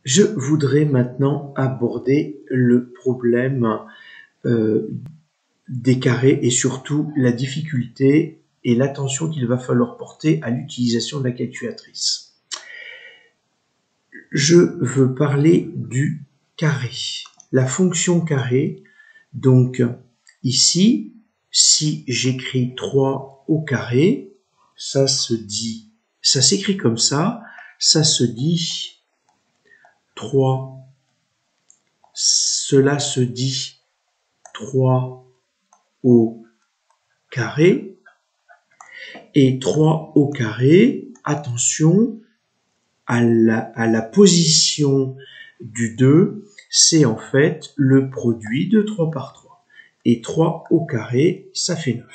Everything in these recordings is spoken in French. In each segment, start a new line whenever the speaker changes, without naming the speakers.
Je voudrais maintenant aborder le problème des carrés et surtout la difficulté et l'attention qu'il va falloir porter à l'utilisation de la calculatrice. Je veux parler du carré, la fonction carré. Donc ici, si j'écris 3 au carré, ça s'écrit comme ça se dit 3, cela se dit 3 au carré, et 3 au carré, attention à la position du 2, c'est en fait le produit de 3 par 3, et 3 au carré, ça fait 9.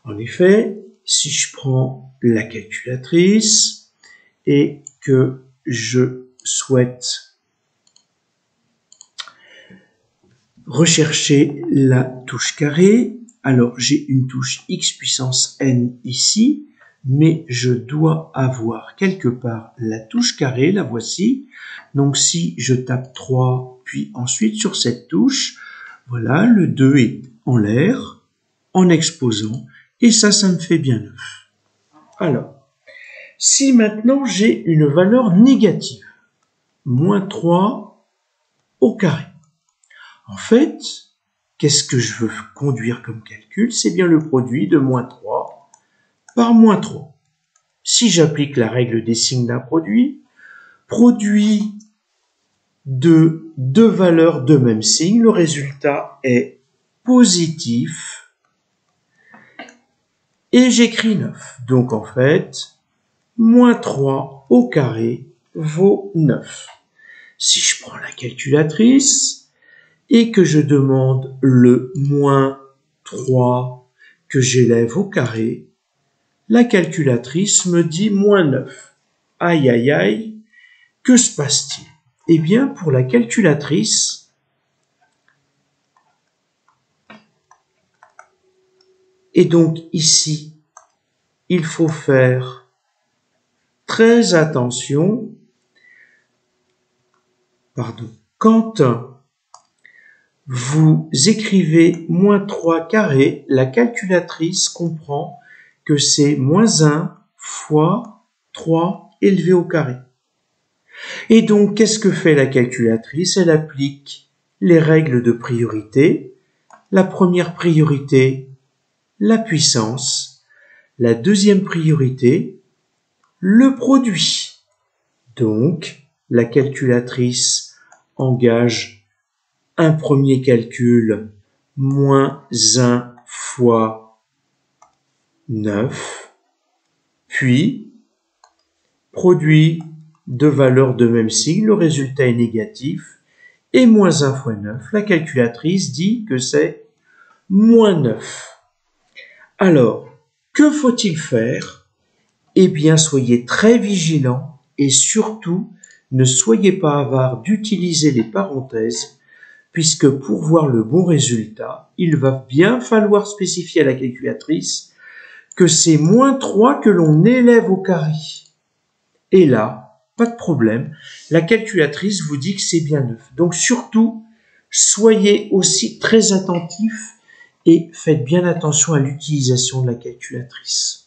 En effet, si je prends la calculatrice et que je souhaite rechercher la touche carré, alors j'ai une touche x puissance n ici, mais je dois avoir quelque part la touche carré, la voici. Donc si je tape 3, puis ensuite sur cette touche, voilà, le 2 est en l'air, en exposant, et ça me fait bien 9. Alors, si maintenant j'ai une valeur négative, moins 3 au carré. En fait, qu'est-ce que je veux conduire comme calcul? C'est bien le produit de moins 3 par moins 3. Si j'applique la règle des signes d'un produit de deux valeurs de même signe, le résultat est positif et j'écris 9. Donc en fait, moins 3 au carré vaut 9. Si je prends la calculatrice et que je demande le moins 3 que j'élève au carré, la calculatrice me dit moins 9. Aïe aïe aïe, que se passe-t-il? Eh bien, pour la calculatrice, et donc ici, il faut faire très attention. Quand vous écrivez moins 3 carré, la calculatrice comprend que c'est moins 1 fois 3 élevé au carré. Et donc, qu'est-ce que fait la calculatrice? Elle applique les règles de priorité. La première priorité, la puissance. La deuxième priorité, le produit. Donc, la calculatrice engage un premier calcul, moins 1 fois 9, puis produit deux valeurs de même signe, le résultat est négatif, et moins 1 fois 9, la calculatrice dit que c'est moins 9. Alors, que faut-il faire? Eh bien, soyez très vigilants et surtout, ne soyez pas avare d'utiliser les parenthèses, puisque pour voir le bon résultat, il va bien falloir spécifier à la calculatrice que c'est moins 3 que l'on élève au carré. Et là, pas de problème, la calculatrice vous dit que c'est bien 9. Donc surtout, soyez aussi très attentifs et faites bien attention à l'utilisation de la calculatrice.